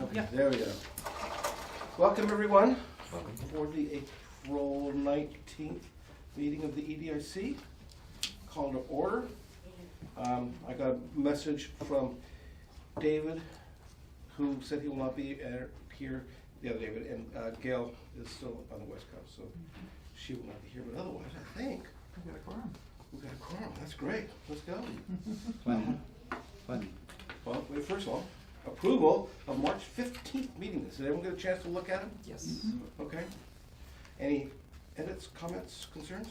Okay, Yeah. there we go. Welcome, everyone, Welcome. for the April 19th meeting of the EDIC. Call to order. I got a message from David, who said he will not be here. The other David, and Gail is still on the West Coast, so she will not be here. But otherwise, I think We got a quorum. we've got a quorum. That's great. Let's go. Plenty. Plenty. Well, wait, first of all, approval of March 15th meeting minutes. Did everyone get a chance to look at them? Yes. Okay. Any edits, comments, concerns?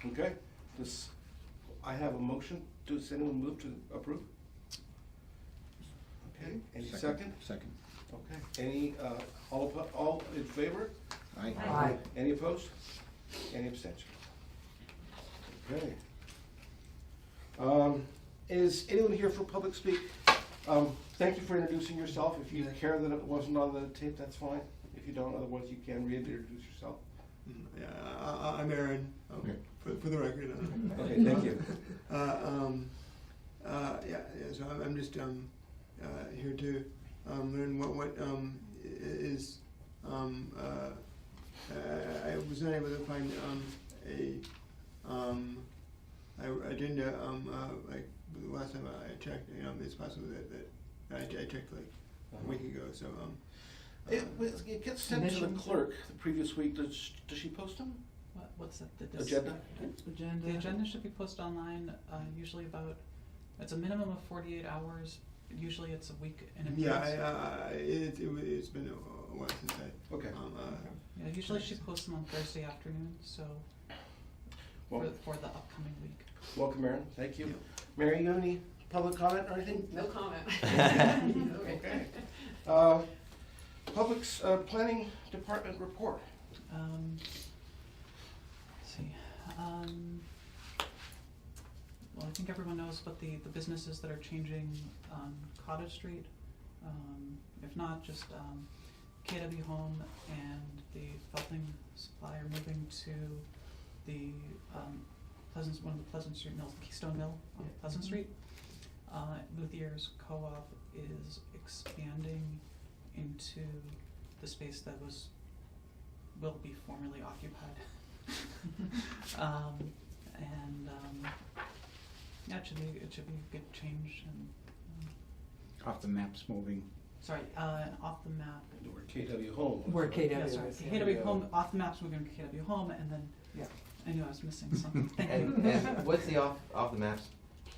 Okay. I have a motion. Does anyone move to approve? Okay. Any second? Second. Okay. Any, all in favor? Aye. Aye. Any opposed? Any abstention? Okay. Is anyone here for public speak? Thank you for introducing yourself. If you care that it wasn't on the tape, that's fine. If you don't, otherwise you can reintroduce yourself. Yeah, I'm Aaron, for the record. Okay, thank you. So I'm just here to learn what is. I was not able to find I didn't like the last time I checked. It's possible that I checked like a week ago. So It gets sent to the Submissions? clerk the previous week. Does she post them? What's that? Agenda? Agenda. The agenda should be posted online, usually it's a minimum of 48 hours. Usually it's a week in advance. it's been a while since I. Okay. Yeah, usually she posts them on Thursday afternoon, so Well, for the upcoming week. welcome, Aaron. Thank you. Yeah. Mary, you have any public comment or anything? No comment. Okay. Public's planning department report. Let's see. Well, I think everyone knows about the businesses that are changing on Cottage Street. If not, just KW Home and the felting supply are moving to the one of the Pleasant Street mills, Keystone Mill on Pleasant Street. Luthier's Co-op is expanding into the space that will be formerly occupied. Yeah, it should be a good change and Off the maps moving. sorry, off the map. Where KW Home. was, Where right? KW Yeah, sorry, is. KW Home, off the maps moving to KW Home, and then Yeah. I knew I was missing something. Thank you. And what's the off the maps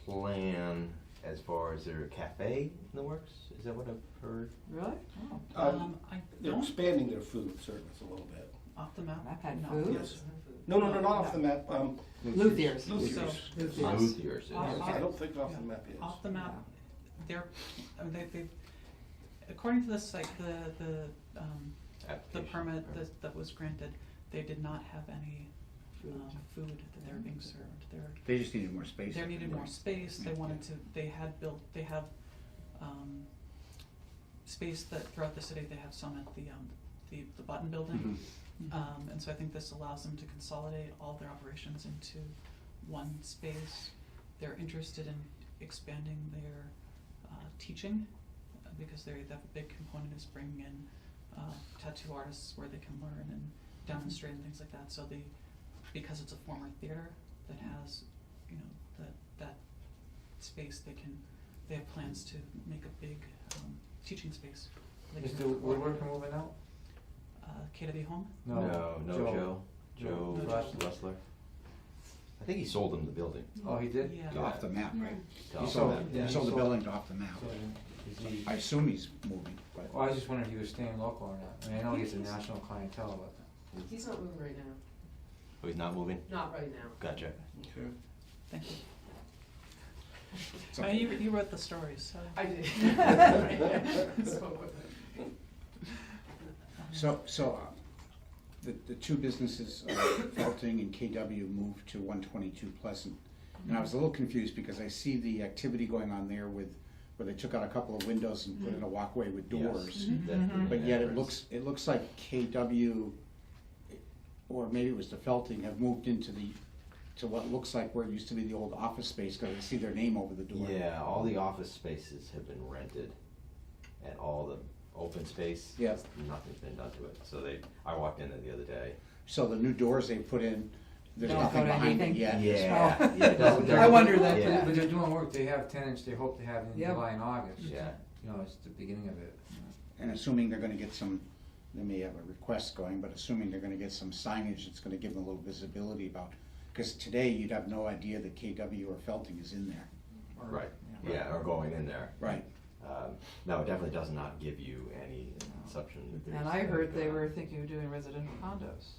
plan as far as their cafe in the works? Is that what I've heard? Really? Oh. I They're don't expanding their food service a little bit. off the map. I've had no. food. Yes. No, not off the map. Luthier's. Luthier's. So- Luthier's is. Off- I don't think off the map is. Off the map, they according to the site, the Application, permit right. that was granted, they did not have any food that they were being served. They just needed more space. They needed more space. They wanted to. They have space that throughout the city. They have some at the Button Building, and so I think this allows them to consolidate all their operations into one space. They're interested in expanding their teaching because they have a big component is bringing in tattoo artists where they can learn and demonstrate and things like that. So because it's a former theater that has that space, they have plans to make a big teaching space. Is the woodworker moving out? KW Home? No, Joe No, Rustler. I think he sold them the building. Oh, he did? Yeah. To Off the map, right? Yeah. He sold the building to Off the map. So, is he, I assume he's moving, but. well, I was just wondering if he was staying local or not. I mean, I know he gets a national clientele, but. He's not moving right now. Oh, he's not moving? Not right now. Gotcha. Okay. Thank you. So- You wrote the stories, so. I did. Spoke with him. So, the two businesses, Felting and KW, moved to 122 Pleasant. And I was a little confused because I see the activity going on there where they took out a couple of windows and put in a walkway with doors. But yet it looks like KW, or maybe it was the Felting, have moved into to what looks like where it used to be the old office space, because I see their name over the door. Yeah, all the office spaces have been rented. and all the open space. Yeah. Nothing's been done to it, so I walked in there the other day. So the new doors they put in, there's Don't nothing go to behind it anything? yet. Yeah, yeah, it doesn't- I wonder that Yeah. But they're doing work, they have tenants they hope to have in Yep. July and August. Yeah. You know, it's the beginning of it. And assuming they're gonna get some, they may have a request going, but assuming they're gonna get some signage that's gonna give them a little visibility about, because today you'd have no idea that KW or Felting is in there. Or- Right, yeah, or going in there. Right. No, it definitely does not give you any assumption that there's. And I heard they were thinking of doing residential condos.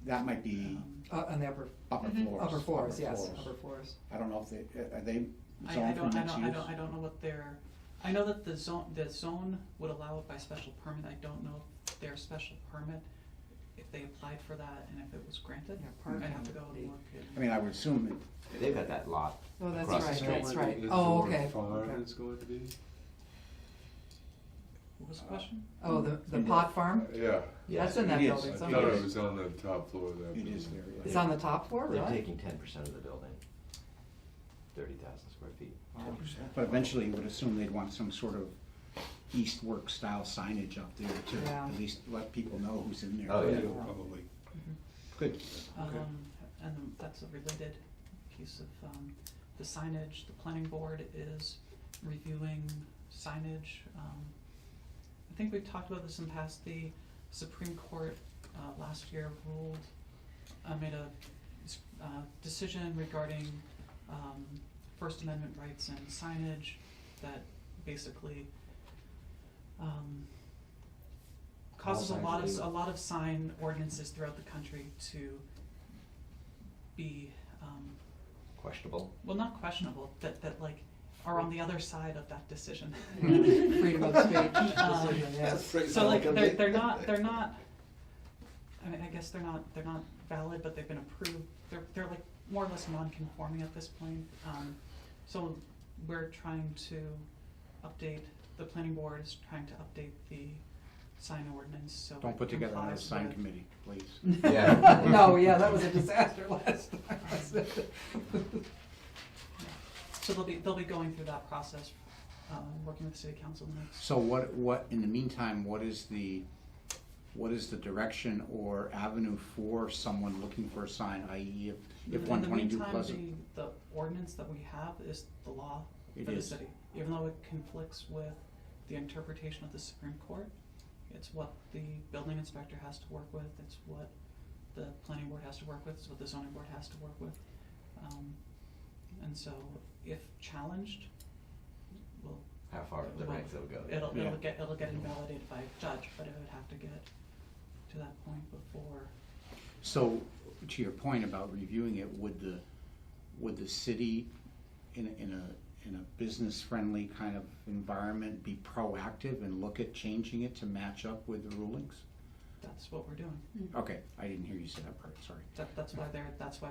That might be On the upper, upper Mhm. floors. upper floors, yes, upper floors. I don't know if they, are they I zoned for don't, mixed use? I don't know what their, I know that the zone would allow it by special permit, I don't know if their special permit, if they applied for that and if it was granted. Yeah, I'd parking have to go would and be- look. I mean, I would assume that They've got that lot Oh, that's across the right, street. that's right. Is Oh, there okay. a farm Okay. it's going to be? What was the question? Oh, the pot farm? Yeah. That's in that It is. building I somewhere. thought it was on the top floor of that. it is building. there. It's on the top floor, They're really? taking 10% of the building, 30,000 square feet. 10%. But eventually you would assume they'd want some sort of Eastwork style signage up there to Yeah. at least let people know who's in there. Oh, yeah. Probably. Good. And that's a related piece of, the signage, the planning board is reviewing signage. I think we've talked about this in past, the Supreme Court, last year ruled, made a, decision regarding, First Amendment rights and signage that basically, causes All signs are a lot of sign ordinances throughout the country to be, Questionable. well, not questionable, that like are on the other side of that decision. Freedom of speech decision, That's yes. pretty So like elegant. they're not, I mean, I guess they're not valid, but they've been approved, they're like more or less non-conforming at this point. So we're trying to update, the planning board is trying to update the sign ordinance, so Don't it put together another complies sign with- committee, please. Yeah. No, yeah, that was a disaster last time. So they'll be going through that process, working with city council next. So what, in the meantime, what is the direction or avenue for someone looking for a sign, i.e. if In one the twenty-two meantime, Pleasant? the ordinance that we have is the law It for the is. city. Even though it conflicts with the interpretation of the Supreme Court, it's what the building inspector has to work with, it's what the planning board has to work with, it's what the zoning board has to work with. And so if challenged, we'll, How far up the ranks it'll go. it'll Yeah. get invalidated by a judge, but it would have to get to that point before. So, to your point about reviewing it, would the city, in a business-friendly kind of environment, be proactive and look at changing it to match up with the rulings? That's what we're doing. Okay, I didn't hear you say that part, sorry. That's why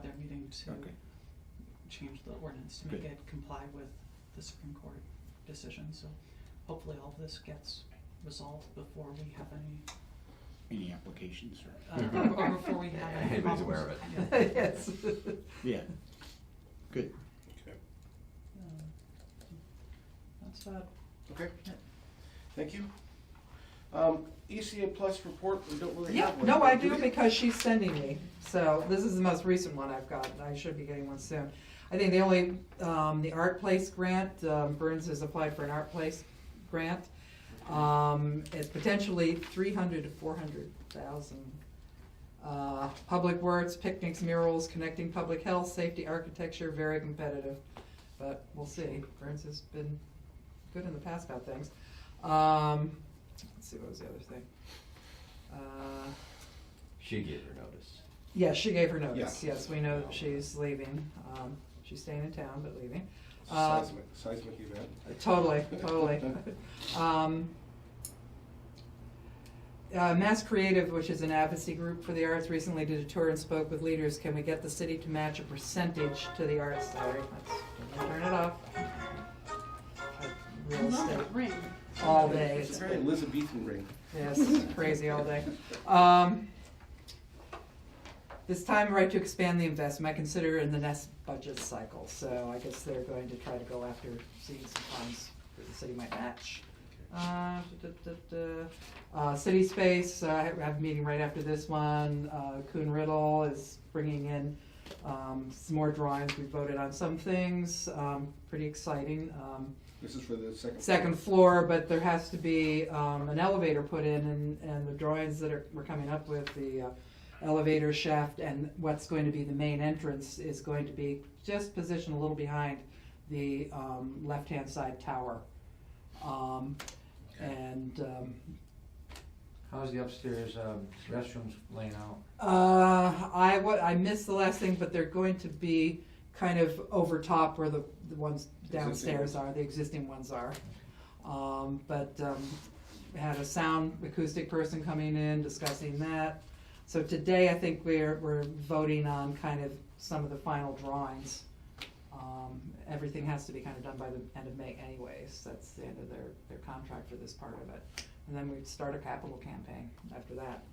they're meeting to Okay. change the ordinance to make Good. it comply with the Supreme Court decision, so hopefully all of this gets resolved before we have any, Any applications or? or before we have any Anybody's problems. aware of it. Yeah. Yes. Yeah, good. Okay. That's Okay, Yeah. thank you. ECA Plus report, we don't really Yeah, have one. no, I Do do we? because she's sending me. So this is the most recent one I've got. I should be getting one soon. I think the only, the Art Place grant, Burns has applied for an Art Place grant. It's potentially 300 to 400,000. Public works, picnics, murals, connecting public health, safety, architecture, very competitive. But we'll see. Burns has been good in the past about things. Let's see, what was the other thing? She gave her notice. Yes, she gave her notice. Yeah. Yes, we know that she's leaving. She's staying in town, but leaving. Seismic event. Totally. Mass Creative, which is an advocacy group for the arts, recently did a tour and spoke with leaders. Can we get the city to match a percentage to the arts? Sorry, let's turn it off. Real estate ring. all day. It's a very Elizabethan ring. Yes, crazy all day. This time, right to expand the investment, I consider in the next budget cycle. So I guess they're going to try to go after seeing some funds that the city might match. City Space, I have a meeting right after this one. Coon Riddle is bringing in some more drawings. We voted on some things, pretty exciting. This is for the Second floor, but there has to be an elevator put in, and the drawings that we're coming up with, the elevator shaft and what's going to be the main entrance is going to be just positioned a little behind the left-hand side tower. How's the upstairs restrooms laying out? I missed the last thing, but they're going to be kind of over top where the ones downstairs are, the existing ones are. Had a sound acoustic person coming in discussing that. So today I think we're voting on kind of some of the final drawings. Everything has to be kind of done by the end of May anyways. That's the end of their contract for this part of it. And then we'd start a capital campaign after that,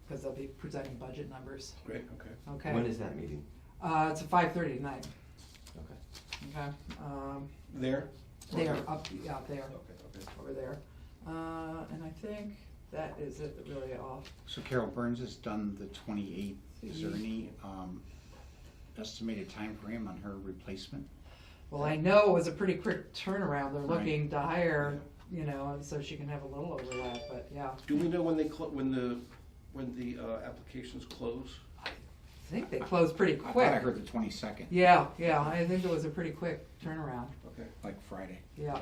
because they'll be presenting budget numbers. Great, okay. Okay. When is that meeting? It's at 5:30 tonight. Okay. Okay. There? They are up there, Okay. over there. And I think that is it, really all. So Carol, Burns has done the 28th. Is there any estimated time frame on her replacement? Well, I know it was a pretty quick turnaround. They're Right. looking to hire, so she can have a little overlap, but yeah. Do we know when they when the applications close? I think they closed pretty I thought quick. I heard the 22nd. Yeah, I think it was a pretty quick turnaround. Okay. Like Friday. Yeah.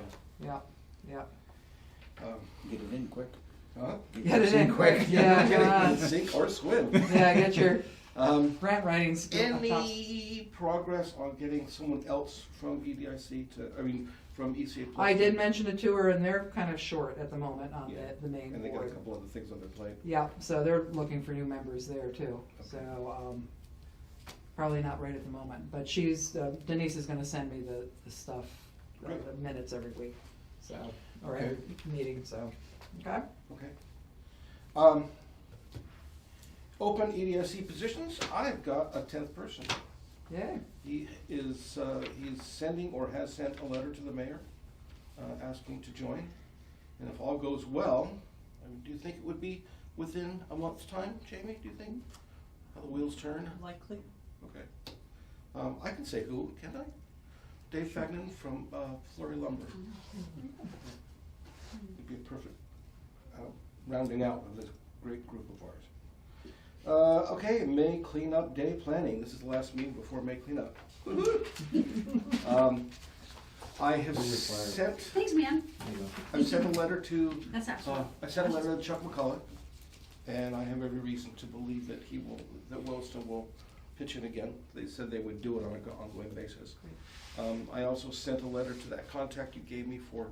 Get it in quick. Huh? Get it in quick. Yeah, Get it God. in, sink or swim. Yeah, get your Um, grant writing skill up top. Any progress on getting someone else from from ECA Plus? I did mention it to her, and they're kind of short at the moment on Yeah. the main And they got a board. couple other things on their plate. Yeah, so they're looking for new members there too. Okay. So probably not right at the moment, but Denise is going to send me the stuff, Great. the minutes every week, so or Okay. every meeting. So okay. Okay. Open EDIC positions. I've got a 10th person. Yay. He's sending or has sent a letter to the mayor asking to join. And if all goes well, do you think it would be within a month's time, Jamie? Do you think? How the wheels turn? Likely. Okay. I can say who, can't I? Dave Fagnan from Flurry Lumber. Would be a perfect rounding out of this great group of ours. Okay, May Cleanup Day planning. This is the last meeting before May Cleanup. I have sent. Thanks, man. There you go. I've sent a letter to. That's actually. I sent a letter to Chuck McCullough, and I have every reason to believe that that Williston will pitch in again. They said they would do it on an ongoing basis. I also sent a letter to that contact you gave me for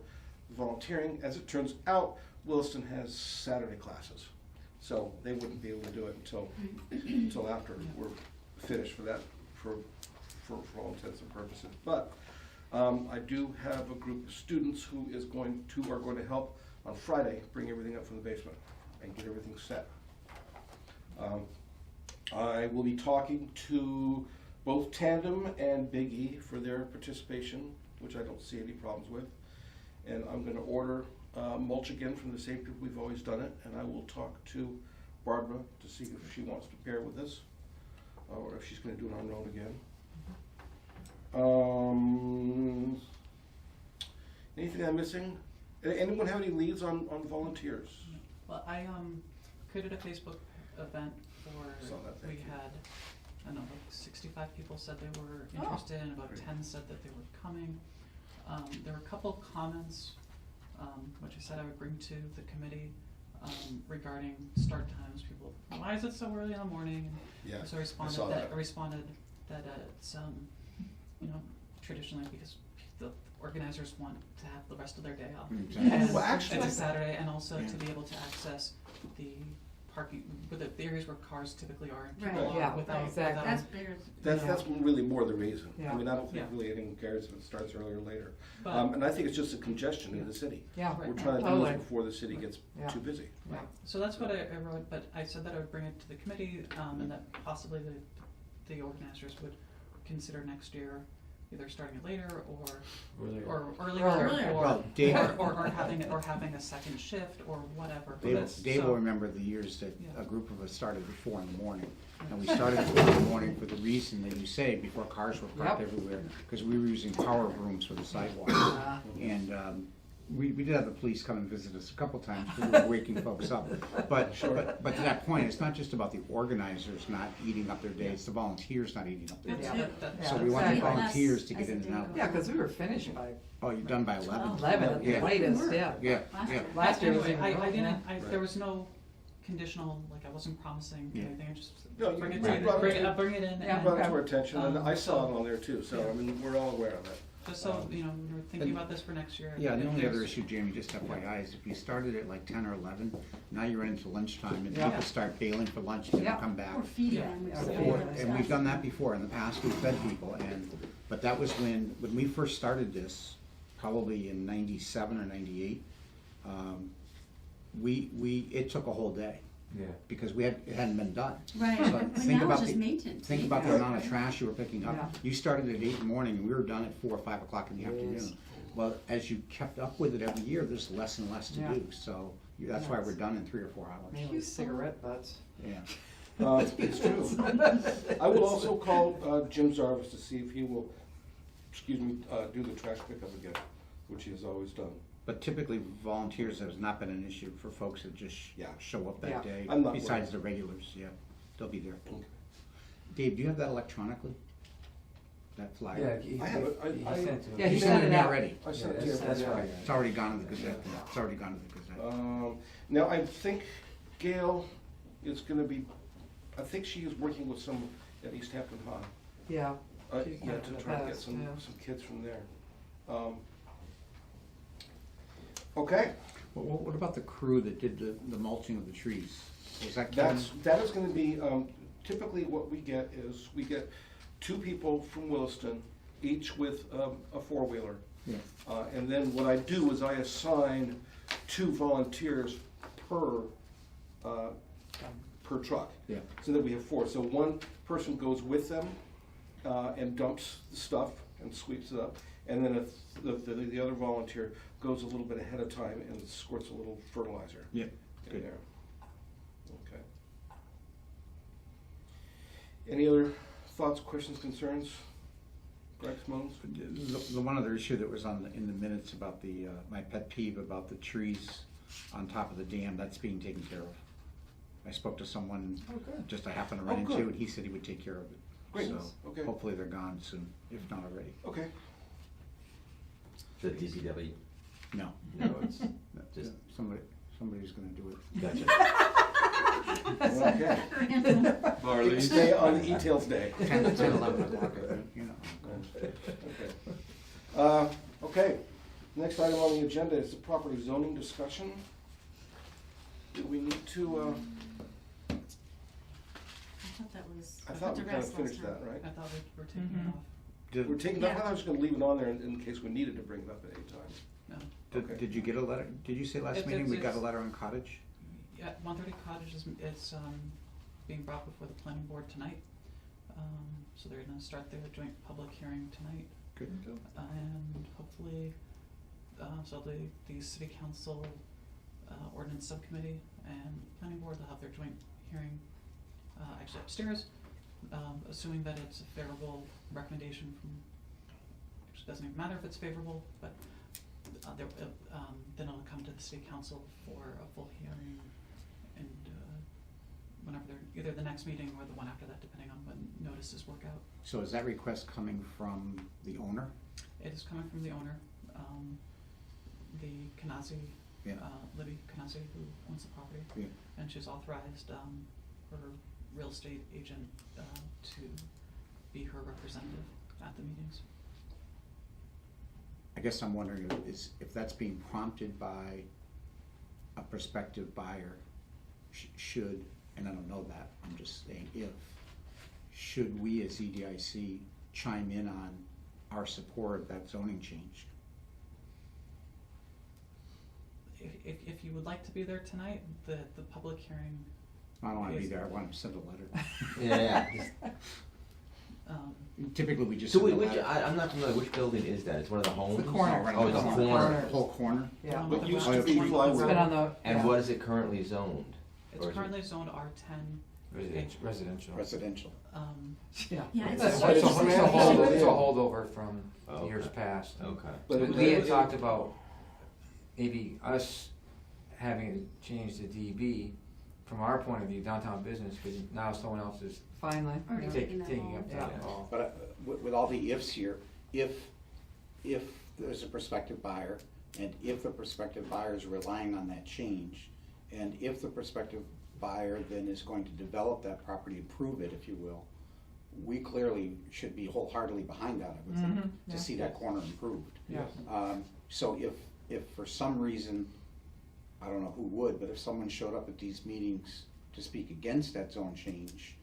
volunteering. As it turns out, Williston has Saturday classes, so they wouldn't be able to do it until after we're finished for that for all intents and purposes. But I do have a group of students who are going to help on Friday bring everything up from the basement and get everything set. I will be talking to both Tandem and Big E for their participation, which I don't see any problems with. And I'm going to order mulch again from the same people we've always done it, and I will talk to Barbara to see if she wants to pair with us, or if she's going to do it on her own again. Anything I'm missing? Anyone have any leads on volunteers? Well, I created a Facebook event Saw that, we thank you. had, I don't know, like 65 people said they were Oh, interested, and about great. 10 said that they were coming. There were a couple comments, which I said I would bring to the committee, regarding start times. People, why is it so early in the morning? And Yeah, so I responded that it's, traditionally because the organizers want to have the rest of their day off. Exactly. And Well, actually- it's a Saturday, and also Yeah. to be able to access the parking, with the areas where cars typically are, and Right. people are Yeah, without, exactly. That's bigger. That's really more the reason. Yeah. I mean, I don't think Yeah. really anyone cares if it starts earlier or later. But, And I think it's just a congestion in the city. Yeah, Right. We're trying to do totally. this before the city gets Yeah. too busy. Yeah. so that's what I wrote, but I said that I would bring it to the committee, and that possibly the organizers would consider next year, either starting it later Earlier. or Earlier. earlier, Well, Dave, or having a second shift or whatever. Dave So- will remember the years that Yeah. a group of us started at 4 in the morning. And we started at 4 in the morning for the reason that you say, before cars were parked Yep. everywhere, because we were using power brooms for the sidewalk. And we did have the police come and visit us a couple times because we were waking folks up. But to that point, it's not just about the organizers not eating up their day, it's the volunteers not eating up their That's day. Yeah. it, that- So Yeah, we want the exactly. volunteers to get As the in and day out. goes Yeah, because we were finished by Oh, you're done by 11? 11 at the Yeah. latest, yeah. Yeah, Last yeah. year. Last year was Anyway, even I earlier, didn't, yeah. there was no conditional, like I wasn't promising Yeah. anything, I just No, you- bring it you to, brought it bring to- it, bring it in Yeah. and, Brought it to our attention, and I so- saw it on there too, so, I mean, we're all aware of it. just so, you know, when you're thinking about this for next year. Yeah, the if only other there's- issue, Jamie, just FYI, is if you started at like 10 or 11, now you run into lunchtime and Yeah. people start bailing for lunch, they Yeah. don't come back. Or feeding Yeah. them, which Yeah. is Or- another And we've stuff. done that before, in the past, we've fed people, but that was when we first started this, probably in 97 or 98, it took a whole day, Yeah. because it hadn't been done. Right, So but think now about it's just the- maintenance. Think about the amount of trash you were picking Yeah. up. You started at 8 in the morning, and we were done at 4 or 5 o'clock in the Yes. afternoon. Well, as you kept up with it every year, there's less and less to Yeah. do, so that's why Yes. we're done in 3 or 4 hours. Mainly cigarette butts. Yeah. It's true. I will also call Jim Zarvis to see if he will, do the trash pickup again, which he has always done. But typically, volunteers has not been an issue for folks that just Yeah. show up Yeah. that day. I'm not Besides worried. the regulars, yeah, they'll be there. Okay. Dave, do you have that electronically? That flyer? Yeah, he I have it. he I- sent it to me. Yeah, he You sent sent it it out. already. I sent it Yeah, to you. that's right. It's already gone to the Gazette. It's already gone to the Gazette. Now, I think Gail is gonna be, I think she is working with some at East Hampton High. Yeah. She's Yeah, done to in the try to get past, some yeah. kids from there. Okay, What about the crew that did the mulching of the trees? Was that Kevin? that is gonna be, typically what we get is, we get 2 people from Williston, each with a 4-wheeler. Yeah. And then what I do is I assign 2 volunteers per truck. Yeah. So that we have 4. So one person goes with them and dumps the stuff and sweeps it up. And then the other volunteer goes a little bit ahead of time and squirts a little fertilizer Yeah, in good. there. Okay. Any other thoughts, questions, concerns? Gripes, moans? The one other issue that was in the minutes about my pet peeve about the trees on top of the dam, that's being taken care of. I spoke to someone Oh, good. just I happened to run Oh, into, good. and he said he would take care of it. Great. So Okay. hopefully they're gone soon, if not already. Okay. The DPW, No, no, it's no, just, somebody's gonna do it. gotcha. Okay. Stay on the e-tails day. 10, 11 o'clock, I think, you know. Okay. Okay, next item on the agenda is the property zoning discussion. Do we need to, I thought that was. I thought we the kind of rest finished last that, right? I thought we were taking Mhm. it off. We're taking, Yeah. I was gonna leave it on there in case we needed to bring it up at any time. No. Okay. Did you get a letter, did you say last It's- meeting we got a it's- letter on cottage? Yeah, 130 Cottage is, being brought before the planning board tonight. So they're gonna start their joint public hearing tonight. Good. And hopefully, so the city council, ordinance subcommittee and planning board, they'll have their joint hearing, actually upstairs, assuming that it's a favorable recommendation from, which doesn't even matter if it's favorable, but, then it'll come to the city council for a full hearing and, whenever they're, either the next meeting or the one after that, depending on when notices work out. So is that request coming from the owner? It is coming from the owner, the Kanasi, Yeah. Libby Kanasi, who owns the property. Yeah. And she's authorized, her real estate agent, to be her representative at the meetings. I guess I'm wondering if that's being prompted by a prospective buyer, should, and I don't know that, I'm just saying should we as EDIC chime in on our support of that zoning change? If you would like to be there tonight, the public hearing, I don't wanna be Yes. there, I want to send a letter. Yeah, just, Typically, we just. So send a which, letter. I'm not familiar, which building is that? It's one of the homes? corner. Oh, the Corner. corner. The whole corner? Yeah. Um, What the used one- to be It's plywood. been on the, And yeah. what is it currently zoned? It's Or is it- currently zoned R10. Residential. Residential. Yeah. Yeah, it's It's a- it's a Yeah. holdover from Okay. years past. Okay. But We had it- talked about maybe us having it changed to DB from our point of view, downtown business, because now someone else is Finally. Already yeah. taking that taking home. up that Yeah. call. But with all the ifs here, if there's a prospective buyer, and if the prospective buyer is relying on that change, and if the prospective buyer then is going to develop that property, improve it, if you will, we clearly should be wholeheartedly behind that, I would think, Mhm, yeah. to see that corner improved. Yeah. So if for some reason, I don't know who would, but if someone showed up at these meetings to speak against that zone change,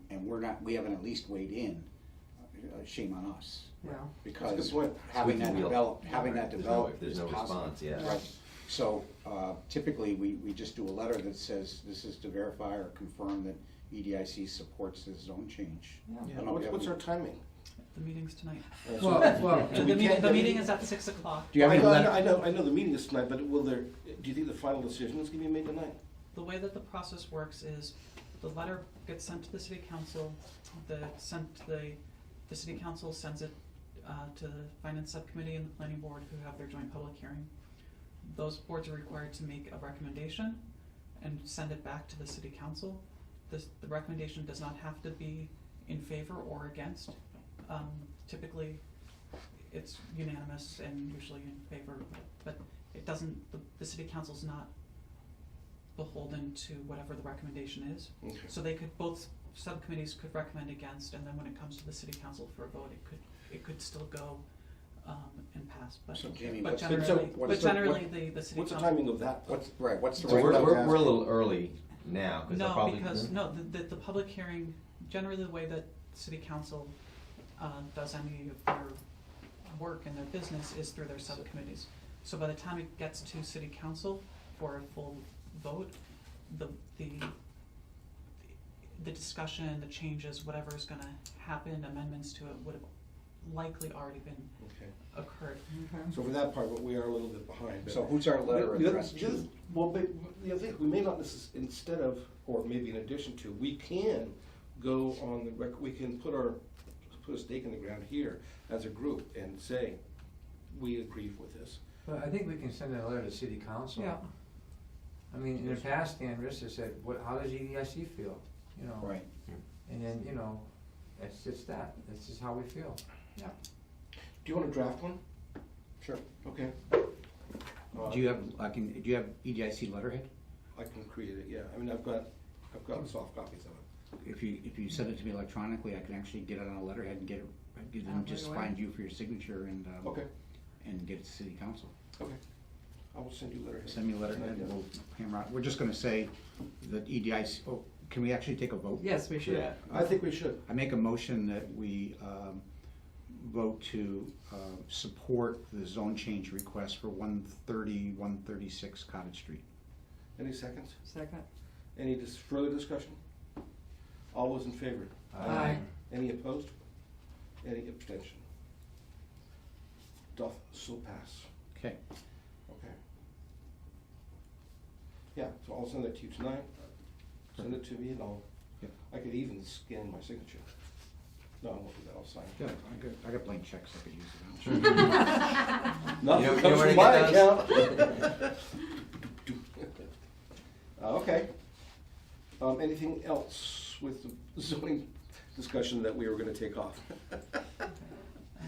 and we haven't at least weighed in, shame on us. Yeah. That's a Because good point. having that Squeaky wheel. developed, having that There's no- developed if there's is no possible. response, yeah. Right. So typically, we just do a letter that says, this is to verify or confirm that EDIC supports this zone change. Yeah. Yeah, I don't know if you what's have our timing? The meeting's tonight. Well, The we meeting, can't- the meeting is at 6 o'clock. Do you have any letter? I know the meeting is tonight, but will there, do you think the final decision is gonna be made tonight? The way that the process works is the letter gets sent to the city council, the city council sends it to the finance subcommittee and the planning board, who have their joint public hearing. Those boards are required to make a recommendation and send it back to the city council. The recommendation does not have to be in favor or against. Typically, it's unanimous and usually in favor, but it doesn't, the city council's not beholden to whatever the recommendation is. Okay. So they could, both subcommittees could recommend against, and then when it comes to the city council for a vote, it could still go and pass, but So Jamie, but what's the- generally, what's but the- generally, the city What's the council. timing of that? What's the So right we're, level? we're a little early now, because they'll No, probably. because, no, the public hearing, generally the way that city council does any of their work and their business is through their subcommittees. So by the time it gets to city council for a full vote, the discussion, the changes, whatever is gonna happen, amendments to it would have likely already been Okay. occurred. Okay. So for that part, we are a little bit behind. but- So who's our letter The other- addressed the other- to? Well, but the other thing, we may not instead of, or maybe in addition to, we can go on the we can put a stake in the ground here as a group and say, we agree with this. But I think we can send a letter to city council. Yeah. I mean, in the past, Dan Rissa said, how does EDIC feel? You know? Right. And then, that's just that, that's just how we feel. Yeah. Do you want to draft one? Sure. Okay. Do you have EDIC letterhead? I can create it, yeah. I mean, I've got soft copies of it. If you send it to me electronically, I can actually get it on a letterhead and get them just Right away. find you for your signature and Okay, and get it to city council. okay. I will send you a letter. Send me a letterhead and we'll hammer out. We're just gonna say that EDIC, can we actually take a vote? Yes, we should. Yeah. I think we should. I make a motion that we vote to support the zone change request for 130, 136 Cottage Street. Any seconds? Second. Any further discussion? All those in favor? Aye. Any opposed? Any abstention? Doth so pass. Okay. Okay. Yeah, so I'll send it to you tonight. Send it to me and Yep. I could even scan my signature. No, I won't do that, I'll sign Yeah, it. I got blank checks I could use it on. Nothing You know comes where to from my get account. Okay. Anything else with the zoning discussion that we were gonna take off?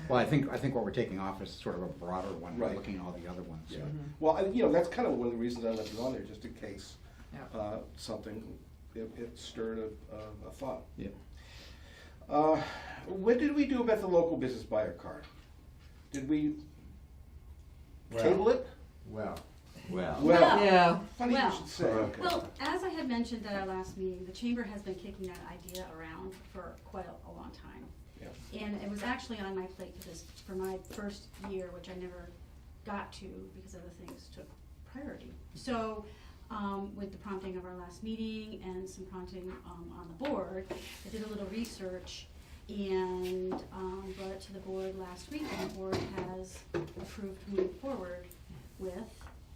Well, I think what we're taking off is sort of a broader one, Right. looking at all the other ones. Yeah. Well, that's kind of one of the reasons I left it on there, just in case Yeah. something, it stirred a thought. Yeah. What did we do about the local business buyer card? Did we table it? Well, Well, Well, Yeah. funny you Well- should say, okay. Well, as I had mentioned at our last meeting, the chamber has been kicking that idea around for quite a long time. Yeah. And it was actually on my plate for my first year, which I never got to because other things took priority. So, with the prompting of our last meeting and some prompting on the board, I did a little research, and, brought it to the board last week, and the board has approved moving forward with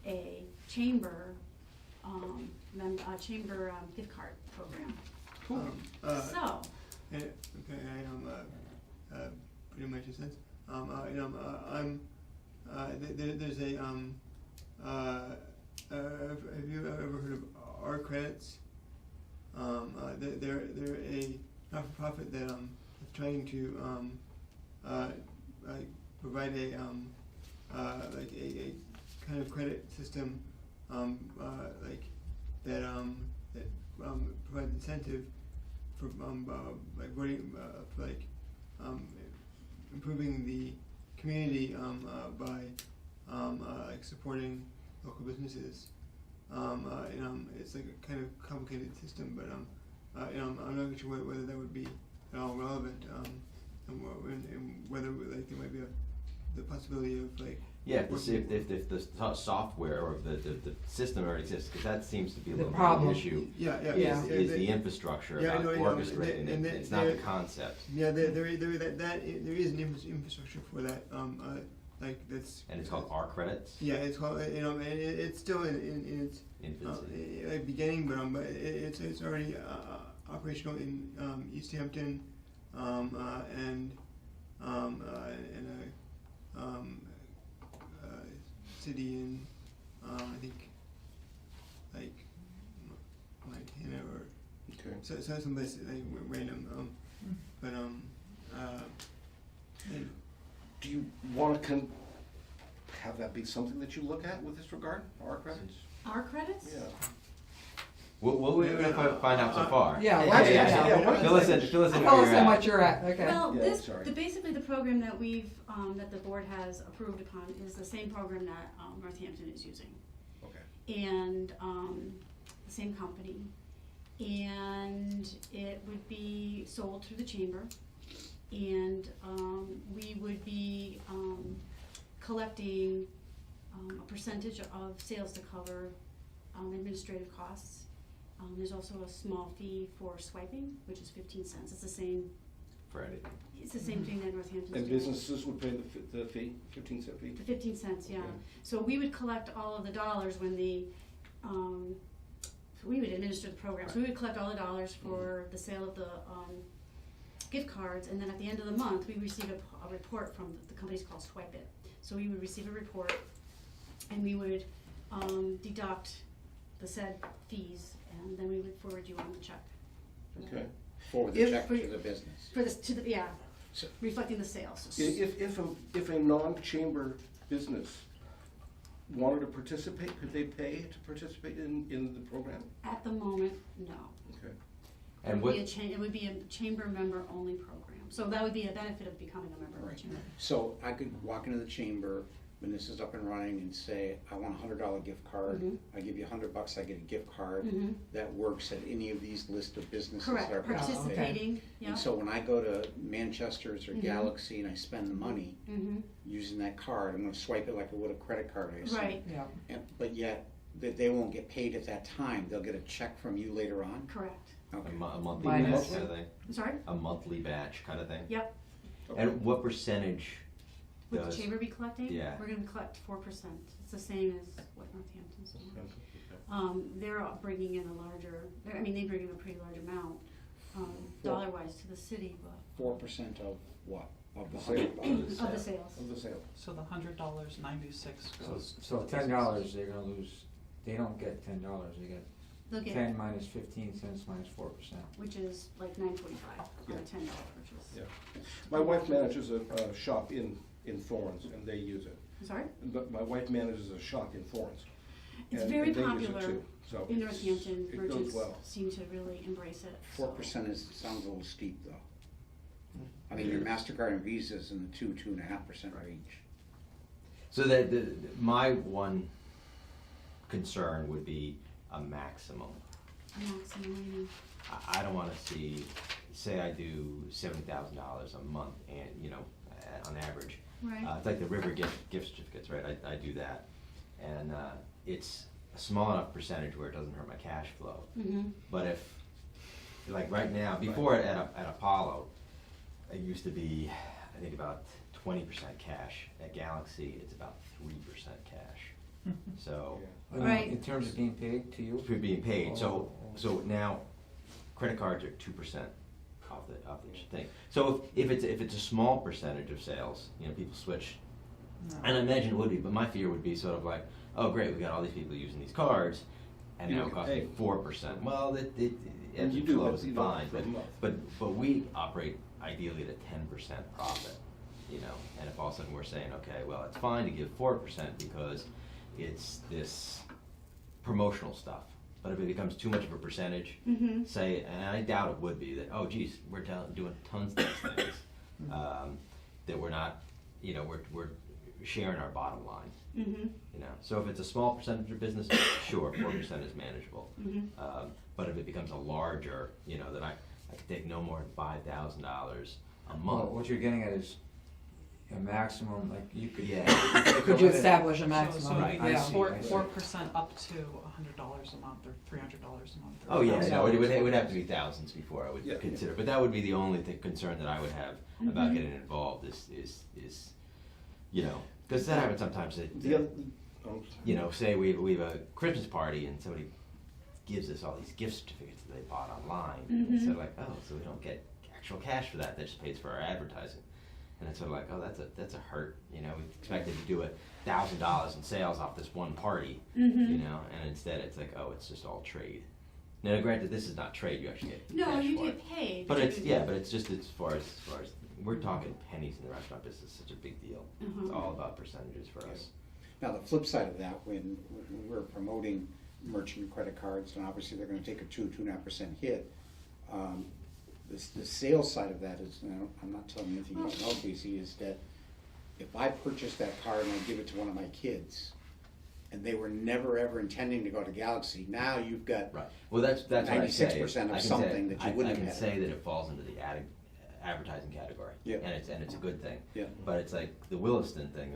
a chamber, gift card program. Cool. So, Okay, pretty much a sense. There's a have you ever heard of our credits? They're a not-for-profit that is trying to provide a like a kind of credit system that provides incentive for like voting for improving the community by like supporting local businesses. It's like a kind of complicated system, but I'm not sure whether that would be at all relevant, and whether like there might be the possibility of like. Yeah, if the software or the system already exists, because that seems to be a The little bit of problem. an issue. Yeah. Is the infrastructure Yeah, I about know, orchestrating it, it's not the concept. Yeah, there is an infrastructure for that. Like that's. And it's called R credits? Yeah, it's called and it's still in its Infancy. beginning, but it's already operational in East Hampton, and city in I think like Montana or Okay. so some place like random but and Do you want to have that be something that you look at with this regard, our credits? our credits? Yeah. What we're gonna find out so far. Yeah, well, actually, yeah. Fill us in where Tell us you're how at. much you're at, okay. Well, Yeah, sorry. basically the program that we've, that the board has approved upon is the same program that, Northampton is using. Okay. And, the same company. And it would be sold through the chamber. And, we would be, collecting, a percentage of sales to cover, administrative costs. There's also a small fee for swiping, which is 15 cents. It's the same, For anything. it's the same thing that Northampton's doing. And businesses would pay the fee, 15-cent fee? The 15 cents, yeah. Okay. So we would collect all of the dollars when so we would administer the program. So we would collect all the dollars for the sale of the gift cards, and then at the end of the month, we receive a report from the company's called Swipe It. So we would receive a report, and we would deduct the said fees, and then we would forward you on the check. Okay. For the If- check to the business. For this, yeah, So- reflecting the sales. If a non-chamber business wanted to participate, could they pay to participate in the program? At the moment, no. Okay. And It would be a chamber member only program. So that would be a benefit of becoming a member of the Right. chamber. So I could walk into the chamber when this is up and running and say, I want a $100 gift card. Mhm. I give you $100, I get a gift card Mhm. that works at any of these list of businesses that are Correct, participating. participating, yeah. And so when I go to Manchester's or Mhm. Galaxy and I spend the money Mm-hmm, using that card, I'm gonna swipe it like I would a credit card, I assume. right, Yeah, But yet, they won't get paid at that time, they'll get a check from you later on? correct. Okay. a monthly Minus. batch kind of thing? I'm sorry? A monthly batch kind of thing? Yep. And what percentage Would the does? chamber be collecting? Yeah. We're gonna collect 4%. It's the same as what Northampton's doing. They're bringing in a larger, they bring in a pretty large amount, dollar-wise to the city, but 4% of what? Of the Sale. $100? of the sales. Of the sale. So the $100, 96 goes. So to the $10, they're gonna lose, they don't get $10, they get They'll get, 10 minus 15 cents minus 4%. which is like $9.45 on Yeah. a $10 purchase. Yeah. My wife manages a shop in Thorns, and they use it. I'm sorry? But my wife manages a shop in Thorns. It's and very they use it popular too, so in it's- Northampton. it goes Merchants well. seem to really embrace it. so. 4% sounds a little steep, though. I mean, your MasterCard and Visa's in the 2.5% range. So my one concern would be a maximum. Maximum, I don't wanna see, say I do $70,000 a month and, on average. right? It's like the river gift certificates, right? I do that. And it's a small enough percentage where it doesn't hurt my cash flow. Mm-hmm, But if, like right now, before at Apollo, it used to be, I think about 20% cash. At Galaxy, it's about 3% cash. So, Right. In terms of being paid to you? for being paid, so, Oh. so now, credit cards are 2% off the thing. So if it's a small percentage of sales, you know, people switch, No. and I imagine it would be, but my fear would be sort of like, oh, great, we got all these people using these cards, and You now don't it get costs me paid. 4%. Well, it And ebbs you and do flows that, you and know, fine, for a month. but we operate ideally at a 10% profit, you know, and if all of a sudden we're saying, okay, well, it's fine to give 4% because it's this promotional stuff, but if it becomes too much of a percentage, say, and I doubt it would be, that, oh geez, we're doing tons of these things, that we're not, you know, we're sharing our bottom line, you know, so if it's a small percentage of business, sure, 4% is manageable. But if it becomes a larger, you know, then I could take no more than $5,000 a Well, month. what you're getting at is a maximum, like you could. Yeah. Could you establish a So maximum? Right, I Yeah. see. 4% up to $100 a month or $300 a month. Or Oh, yeah, $1,000 no, it would a have to month. be thousands before I would Yeah. consider, but that would be the only concern that I would have about getting involved is, you know, because that happens sometimes, that, The other, oh, you know, say we have a Christmas party and somebody gives us all these gift certificates that they bought online, and it's sort of like, oh, so we don't get actual cash for that just pays for our advertising. And it's sort of like, oh, that's a hurt, you know, we expected to do $1,000 in sales off this one party, you know, and instead it's like, oh, it's just all trade. Now, granted, this is not trade, you actually get No, cash you for get it. paid. But it's, yeah, but it's just as far as we're talking pennies in the restaurant business, it's such a big deal. It's all about percentages for us. Now, the flip side of that, when we're promoting merchant credit cards, and obviously they're gonna take a 2.5% hit, the sales side of that is, and I'm not telling you anything you don't know, Casey, is that if I purchase that card and I give it to one of my kids, and they were never ever intending to go to Galaxy, now you've got Right. Well, that's what I say. 96% of I can something say, that you wouldn't I can have had. say that it falls into the advertising category. Yeah. And it's a good thing. Yeah. But it's like the Williston thing,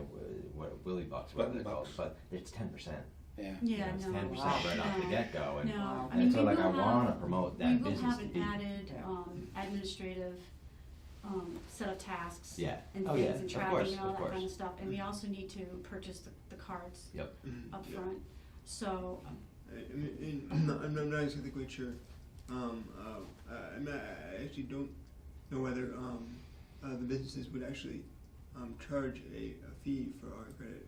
what Willie Bucks, what Button they call it, bucks. but it's 10%. Yeah. Yeah, It's no. 10% right off the No. get-go, and, No, I and mean, so we like will I wanna have- promote We that will business have to an be. added, Yeah. administrative, set of tasks. Yeah. And Oh, things yeah, and of tracking course, and all of that kind course. of stuff, and we also need to purchase the cards Yep. up Yeah. front, so, I'm not exactly quite sure. I actually don't know whether the businesses would actually charge a fee for our credit.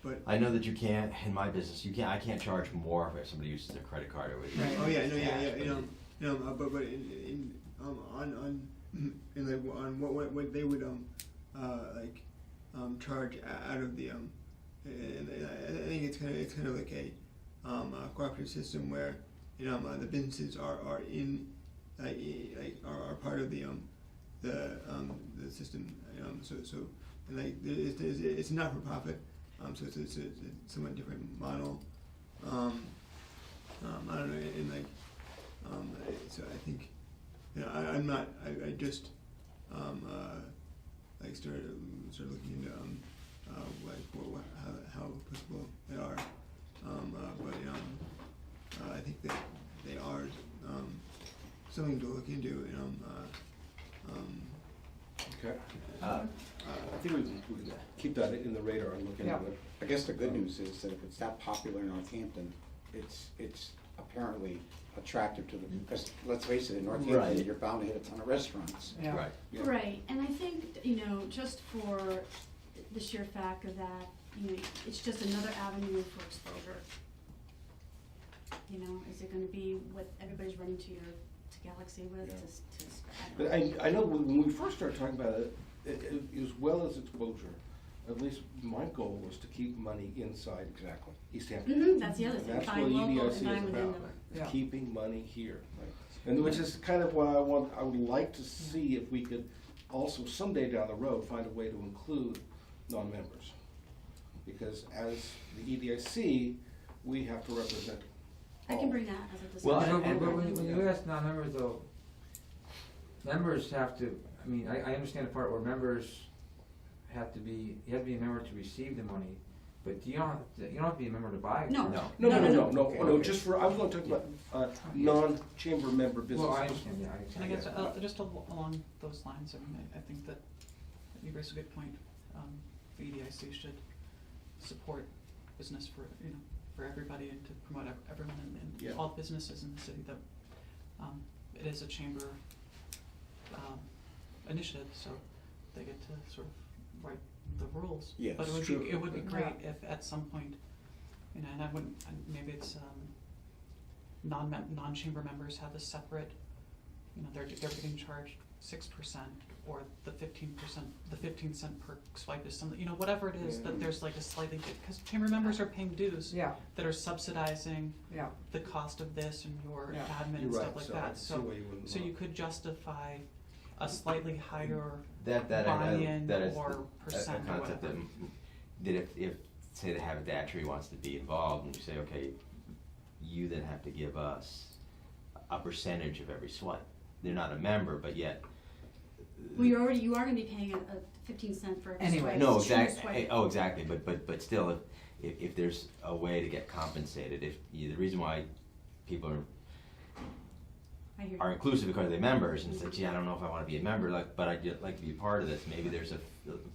But I know that you can't, in my business, I can't charge more if somebody uses their credit card or with Right. oh yeah, no, yeah, cash, yeah, but but in in like on what they would like charge out of the and I think it's kind of like a cooperative system where the businesses are in are part of the system, so and like it's not for profit, so it's a somewhat different model. I don't know, and like so I think I'm not I just like started looking into like how applicable they are, but I think that they are something to look into. okay. Uh, I think we can keep that in the radar and look into Yeah. it. I guess the good news is that if it's that popular in Northampton, it's apparently attractive to the, because let's face it, in Northampton, Right. you're bound to hit a ton of restaurants. Yeah. Right. Yeah. right, and I think, just for the sheer fact of that, it's just another avenue for exposure. Is it gonna be what everybody's running to Galaxy with, Yeah. to But I know when we first started talking about it, as well as exposure, at least my goal was to keep money inside Exactly. East Hampton. That's the other And thing, that's what buying local EDIC and buying is within about, the. Yeah. keeping money here. And which is kind of what I would like to see if we could also someday down the road find a way to include non-members. Because as the EDIC, we have to represent I all. can bring that as a discussion. Well, But when you ask non-members though, members have to, I mean, I understand the part where members have to be, you have to be a member to receive the money, But you don't have to be a member to buy it. No. No. No, just for, I was gonna talk about, non-chamber member Well, I businesses. understand, yeah, I And I understand. guess, just along those lines, I mean, I think that you raise a good point. The EDIC should support business for, you know, for everybody and to promote everyone Yeah. and all businesses in the city that, it is a chamber, initiative, so they get to sort of write the rules. Yes, But true. it would be great Yeah. if at some point, you know, and I wouldn't, and maybe it's, non-chamber members have a separate, you know, they're getting charged 6% or the 15%, the 15 cent per swipe is something, you know, whatever it is, that there's like a slightly, because chamber members are paying dues Yeah, that are subsidizing yeah, the cost of this and your Yeah. admin You're and right, stuff like so I that, see why you wouldn't so you want- could justify a slightly higher That buy-in is or a percent or concept whatever. that if, say the haberdashery wants to be involved, and you say, okay, you then have to give us a percentage of every swipe. They're not a member, but yet. Well, you are gonna be paying a 15 cent for every Anyway. swipe. No, It's a true exactly, swipe. oh, exactly, but still, if there's a way to get compensated, the reason why people I hear are you. inclusive because they're members, and say, gee, I don't know if I wanna be a member, but I'd like to be a part of this, maybe there's a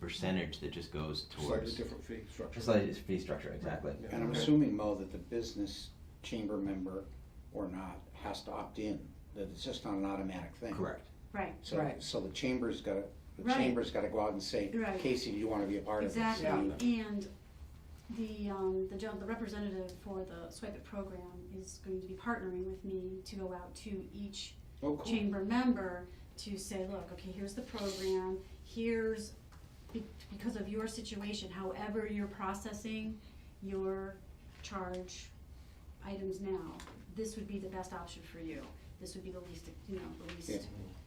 percentage that just goes Slightly towards. different fee structure. It's like it's fee structure, exactly. Yeah. And I'm assuming, Mo, that the business chamber member or not has to opt in, that it's just not an automatic thing. Correct. Right, So, Right. so the chamber's gotta Right. go out and say, Right. Casey, do you wanna be a part of this? exactly, and the representative for the Swipe It program is going to be partnering with me to go out to each Oh, cool. chamber member to say, look, okay, here's the program, here's, because of your situation, however you're processing your charge items now, this would be the best option for you. This would be the least, you know, Yeah.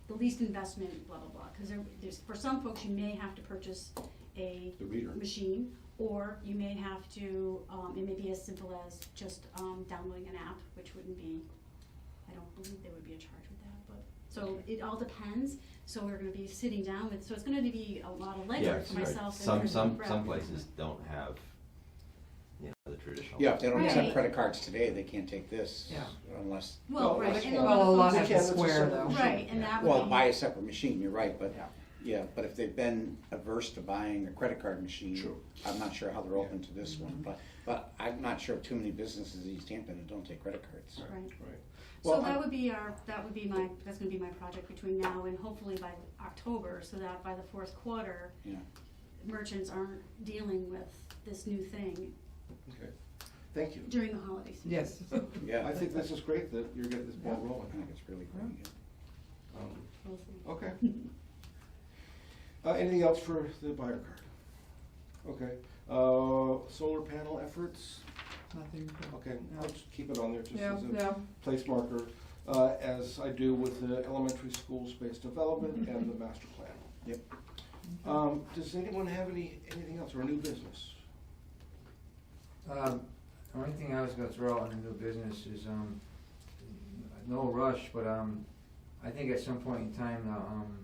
the least investment, blah, blah, blah. Because there's, for some folks, you may have to purchase a The reader. machine, or you may have to, it may be as simple as just downloading an app, which wouldn't be, I don't believe there would be a charge with that, but, so it all depends. So we're gonna be sitting down with, so it's gonna be a lot of Yeah, legwork for right. myself and Some Brett. places don't have, you know, the traditional. Yeah, if they don't accept Right. credit cards today, they can't take this Yeah. unless, Well, Well, right, that's and cool. a lot well, a lot of have folks, to It's a square separate though. machine. right, and that would well, be. buy a separate machine, you're right, but, Yeah. yeah, but if they've been averse to buying a credit card machine, True. I'm not sure how they're open to this one, but I'm not sure of too many businesses in East Hampton that don't take credit cards. Right. Right. So Well, that would be that's gonna be my project between now and hopefully by October, so that by the fourth quarter, Yeah. merchants aren't dealing with this new thing Okay, thank you. during the holiday season. Yes. Yeah. I think this is great that you're getting this ball I rolling. think it's really great. Um, We'll see. Okay. Anything else for the buyer card? Okay, solar panel efforts, Nothing. okay, Yeah. I'll just keep it on there just Yeah, as a yeah. place marker, as I do with the elementary school space development and the master plan. Yep. Does anyone have anything else or new business? The only thing I was gonna throw out in the new business is, no rush, but, I think at some point in time,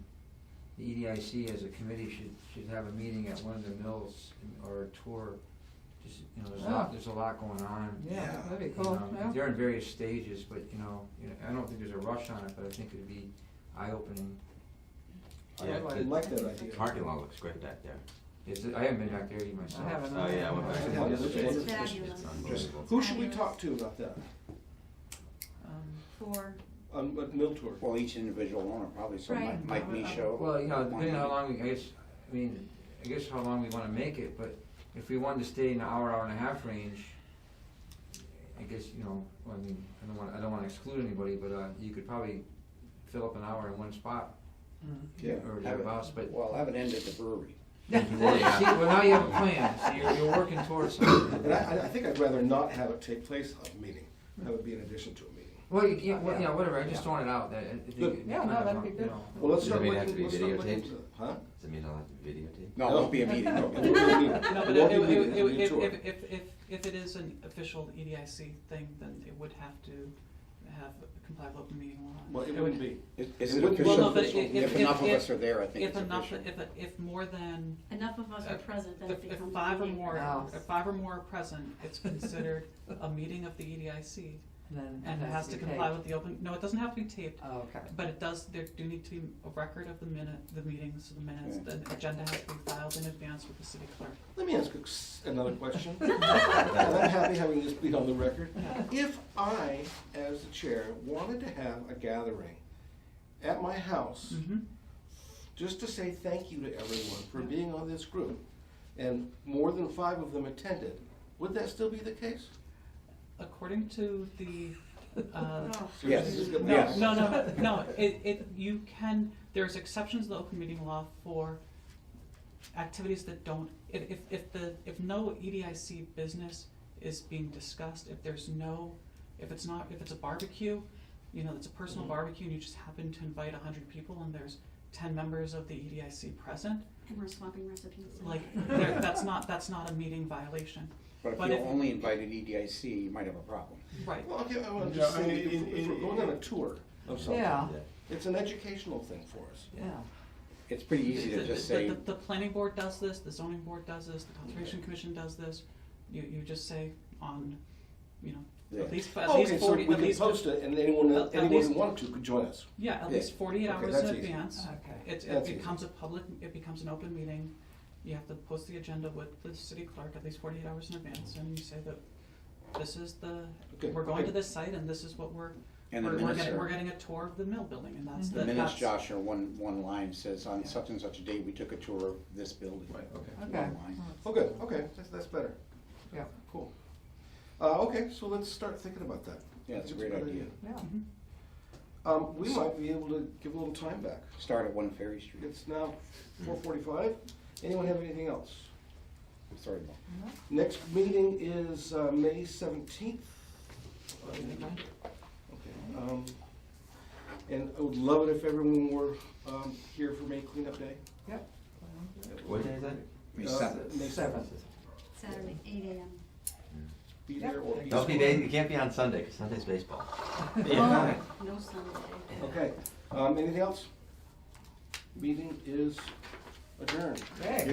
the EDIC as a committee should have a meeting at one of the mills or a tour. Just, you know, there's a lot going on. Yeah, that'd be You cool, know, yeah. They're in various stages, but, you know, I don't think there's a rush on it, but I think it'd be eye-opening. Yeah, I the like that idea. Parking lot looks great back there. I haven't been back there yet myself. I haven't. Oh, yeah, I went back I there have. yesterday. It's It's fabulous. unbelievable. Who should we talk to about that, For, on a mill tour? Well, each individual owner, probably, so Right. Mike Michaud. Well, you know, depending on how long I guess how long we wanna make it, but if we wanted to stay in the hour and a half range, I guess, you know, well, I mean, I don't wanna exclude anybody, but, you could probably fill up an hour in one spot, Yeah, or have it- thereabouts, but. Well, have it end at the brewery. See, well, now you have a plan, so you're working towards something. And I think I'd rather not have it take place at a meeting, that would be in addition to a meeting. Well, yeah, whatever, I just throwing it out, that, I think Good. it Yeah, no, kind of, that'd be you good. know. Well, let's Does start that mean it looking, has to be let's start looking videotaped? into it. Huh? Does it mean it'll have to be videotaped? No, it won't be a meeting. No, it won't be a meeting. No, but It won't be a meeting, it'll be a tour. if it is an official EDIC thing, then it would have to have complied with open meeting law. Well, it wouldn't be. Is It it wouldn't be Well, no, official? but If enough of us are there, I think If it's enough, official. if more than, Enough of us are present, then it if becomes a five or meeting. more, Wow. if 5 or more are present, it's considered a meeting of the EDIC, and it has to be comply taped. with the open, no, it doesn't have to be taped, Oh, okay. but it does, there do need to be a record of the meetings, the minutes, Yeah. the agenda has to be filed in advance with the city clerk. Let me ask another question. And I'm happy having this beat on the record. If I, as the chair, wanted to have a gathering at my house, just to say thank you to everyone for being on this group, and more than 5 of them attended, would that still be the case? According to the, Oh. Yes. This is good. no, you can, there's exceptions to the open meeting law for activities that don't, if no EDIC business is being discussed, if it's a barbecue, you know, it's a personal barbecue and you just happen to invite 100 people and there's 10 members of the EDIC present, And we're swapping recipes. like, that's not a meeting violation. But But if you if- only invited EDIC, you might have a problem. Right. Well, okay, I want to Yeah, just I say, mean, if we're going on a tour of something, Yeah, it's an educational thing for us. yeah. It's pretty easy to just say, The planning board does this, the zoning board does this, the conservation commission does this, you just say on, you know, Yeah. at least Okay, so 40, we at can least. post it, and anyone At who least- wanted to could join us. Yeah, at Yeah. least 48 Okay, hours that's in easy. advance. Okay. It That's becomes a public, it becomes an open meeting. You have to post the agenda with the city clerk at least 48 hours in advance, and you say that this is Okay, we're going okay. to this site, and this is what and the we're minutes getting, are, we're getting a tour of the mill building, and that's, the that's. minutes, Josh, are one line says, on Yeah. such and such a date, we took a tour of this building. Right, okay. One Okay. line. Oh, good, okay, that's better. Yeah. Cool. Okay, so let's start thinking about that. Yeah, it's a It's great good idea. Yeah. We might be able to give a little time back. Start at 1 Ferry Street. It's now 4:45. Anyone have anything else? Sorry, Bob. Next meeting is May 17th. Okay, and I would love it if everyone were here for May Cleanup Day. Yep. What day is that? May Uh, 7th. May 7th. Saturday, 8 AM. Be there or be Don't be, square. you can't be on Sunday, 'cause Sunday's baseball. Yeah. Oh, no Sunday. Okay, anything else? Meeting is adjourned. Okay.